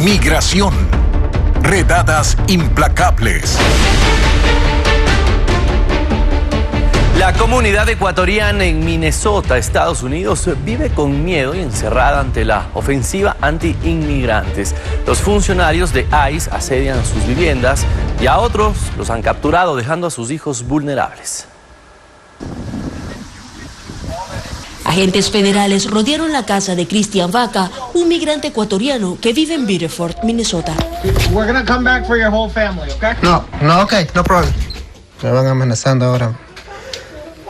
Migración. Redadas implacables. La comunidad ecuatoriana en Minnesota, Estados Unidos, vive con miedo y encerrada ante la ofensiva anti-inmigrantes. Los funcionarios de ICE asedian sus viviendas y a otros los han capturado, dejando a sus hijos vulnerables. Agentes federales rodearon la casa de Cristian Vaca, un migrante ecuatoriano que vive en Biddeford, Minnesota. No problem. Me van amenazando ahora.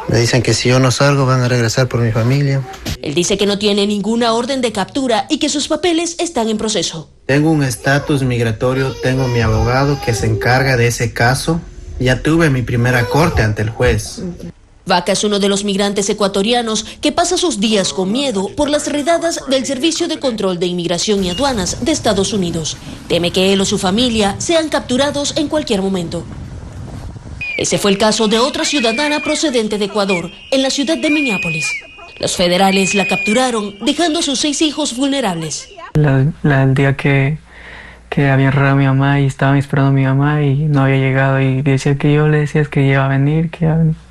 Me dicen que si yo no salgo van a regresar por mi familia. Él dice que no tiene ninguna orden de captura y que sus papeles están en proceso. Tengo un estatus migratorio, tengo mi abogado que se encarga de ese caso. Ya tuve mi primera corte ante el juez. Vaca es uno de los migrantes ecuatorianos que pasa sus días con miedo por las redadas del Servicio de Control de Inmigración y Aduanas de Estados Unidos. Teme que él o su familia sean capturados en cualquier momento. Ese fue el caso de otra ciudadana procedente de Ecuador, en la ciudad de Minneapolis. Los federales la capturaron, dejando a sus 6 hijos vulnerables. El día que había enredado a mi mamá y estaba esperando a mi mamá y no había llegado y decía que yo le decía que iba a venir,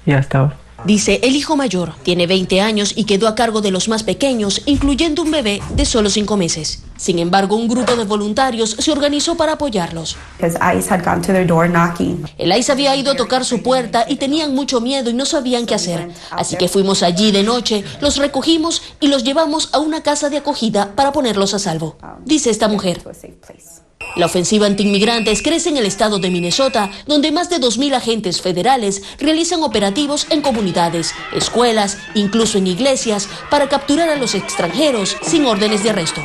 y ya estaba. Dice el hijo mayor, tiene 20 años y quedó a cargo de los más pequeños, incluyendo un bebé de solo 5 meses. Sin embargo, un grupo de voluntarios se organizó para apoyarlos. El ICE había ido a tocar su puerta y tenían mucho miedo y no sabían qué hacer. Así que fuimos allí de noche, los recogimos y los llevamos a una casa de acogida para ponerlos a salvo, dice esta mujer. La ofensiva antiinmigrantes crece en el estado de Minnesota, donde más de 2.000 agentes federales realizan operativos en comunidades, escuelas, incluso en iglesias, para capturar a los extranjeros sin órdenes de arresto.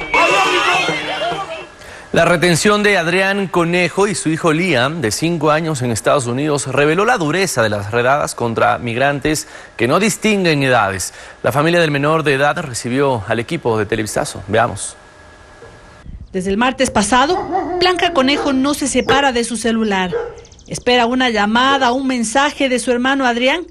La retención de Adrián Conejo y su hijo Liam, de 5 años en Estados Unidos, reveló la dureza de las redadas contra migrantes que no distinguen edades. La familia del menor de edad recibió al equipo de Televisazo. Veamos. Desde el martes pasado, Blanca Conejo no se separa de su celular. Espera una llamada o un mensaje de su hermano Adrián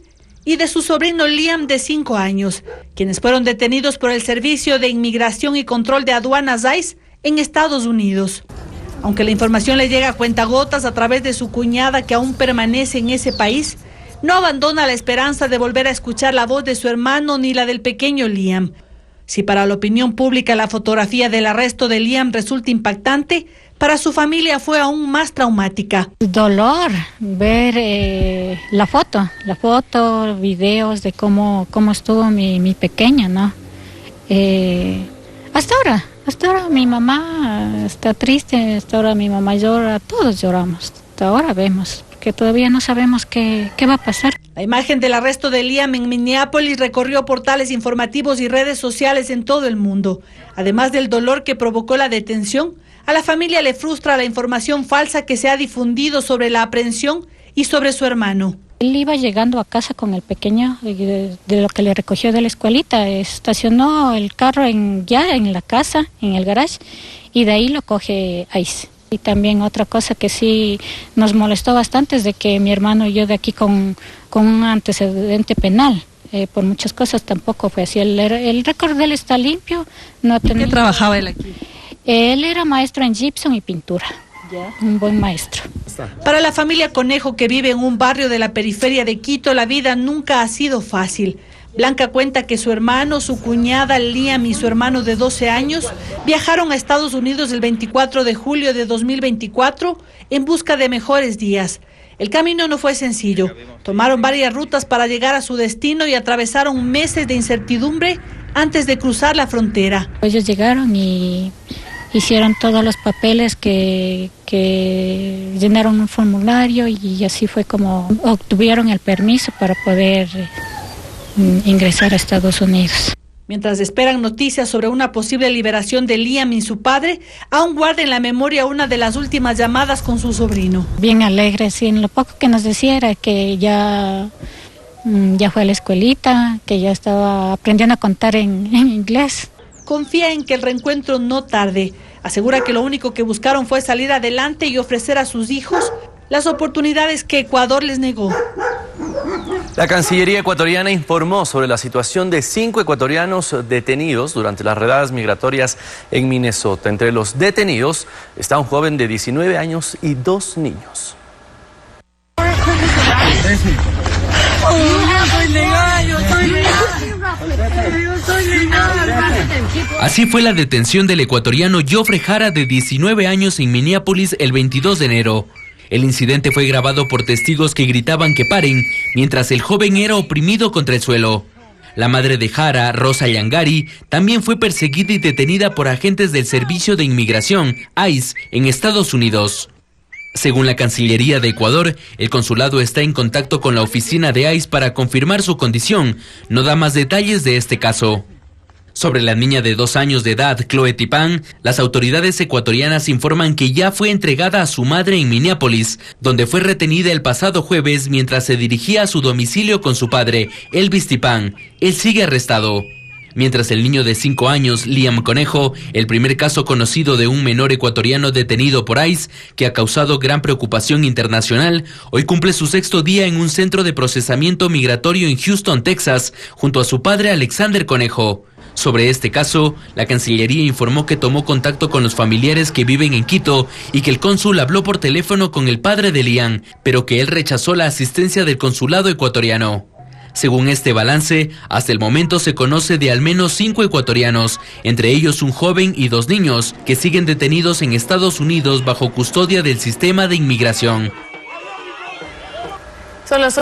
y de su sobrino Liam, de 5 años, quienes fueron detenidos por el Servicio de Inmigración y Control de Aduanas ICE en Estados Unidos. Aunque la información le llega a cuentagotas a través de su cuñada, que aún permanece en ese país, no abandona la esperanza de volver a escuchar la voz de su hermano ni la del pequeño Liam. Si para la opinión pública la fotografía del arresto de Liam resulta impactante, para su familia fue aún más traumática. Dolor ver la foto, videos de cómo estuvo mi pequeña, ¿no? Hasta ahora mi mamá está triste, hasta ahora mi mamá llora, todos lloramos, hasta ahora vemos, que todavía no sabemos qué va a pasar. La imagen del arresto de Liam en Minneapolis recorrió portales informativos y redes sociales en todo el mundo. Además del dolor que provocó la detención, a la familia le frustra la información falsa que se ha difundido sobre la aprehensión y sobre su hermano. Él iba llegando a casa con el pequeño, de lo que le recogió de la escuelita, estacionó el carro ya en la casa, en el garage, y de ahí lo coge ICE. Y también otra cosa que sí nos molestó bastante es de que mi hermano y yo, de aquí con un antecedente penal, por muchas cosas tampoco fue así. El récord de él está limpio. No ¿Qué trabajaba él aquí? Él era maestro en gypsum y pintura. Un buen maestro. Para la familia Conejo, que vive en un barrio de la periferia de Quito, la vida nunca ha sido fácil. Blanca cuenta que su hermano, su cuñada Liam y su hermano de 12 años viajaron a Estados Unidos el 24 de julio de 2024 en busca de mejores días. El camino no fue sencillo. Tomaron varias rutas para llegar a su destino y atravesaron meses de incertidumbre antes de cruzar la frontera. Ellos llegaron y hicieron todos los papeles que llenaron un formulario y así fue como obtuvieron el permiso para poder ingresar a Estados Unidos. Mientras esperan noticias sobre una posible liberación de Liam y su padre, aún guarda en la memoria una de las últimas llamadas con su sobrino. Bien alegre, sí, en lo poco que nos decía era que ya fue a la escuelita, que ya estaba aprendiendo a contar en inglés. Confía en que el reencuentro no tarde. Asegura que lo único que buscaron fue salir adelante y ofrecer a sus hijos las oportunidades que Ecuador les negó. La Cancillería ecuatoriana informó sobre la situación de 5 ecuatorianos detenidos durante las redadas migratorias en Minnesota. Entre los detenidos está un joven de 19 años y 2 niños. Así fue la detención del ecuatoriano Joffrey Jara, de 19 años, en Minneapolis el 22 de enero. El incidente fue grabado por testigos que gritaban que paren, mientras el joven era oprimido contra el suelo. La madre de Jara, Rosa Yangari, también fue perseguida y detenida por agentes del Servicio de Inmigración, ICE, en Estados Unidos. Según la Cancillería de Ecuador, el consulado está en contacto con la oficina de ICE para confirmar su condición. No da más detalles de este caso. Sobre la niña de 2 años de edad, Chloe Tipán, las autoridades ecuatorianas informan que ya fue entregada a su madre en Minneapolis, donde fue retenida el pasado jueves mientras se dirigía a su domicilio con su padre, Elvis Tipán. Él sigue arrestado. Mientras el niño de 5 años, Liam Conejo, el primer caso conocido de un menor ecuatoriano detenido por ICE, que ha causado gran preocupación internacional, hoy cumple su 6º día en un centro de procesamiento migratorio en Houston, Texas, junto a su padre Alexander Conejo. Sobre este caso, la Cancillería informó que tomó contacto con los familiares que viven en Quito y que el cónsul habló por teléfono con el padre de Liam, pero que él rechazó la asistencia del consulado ecuatoriano. Según este balance, hasta el momento se conoce de al menos 5 ecuatorianos, entre ellos un joven y 2 niños, que siguen detenidos en Estados Unidos bajo custodia del sistema de inmigración. Son las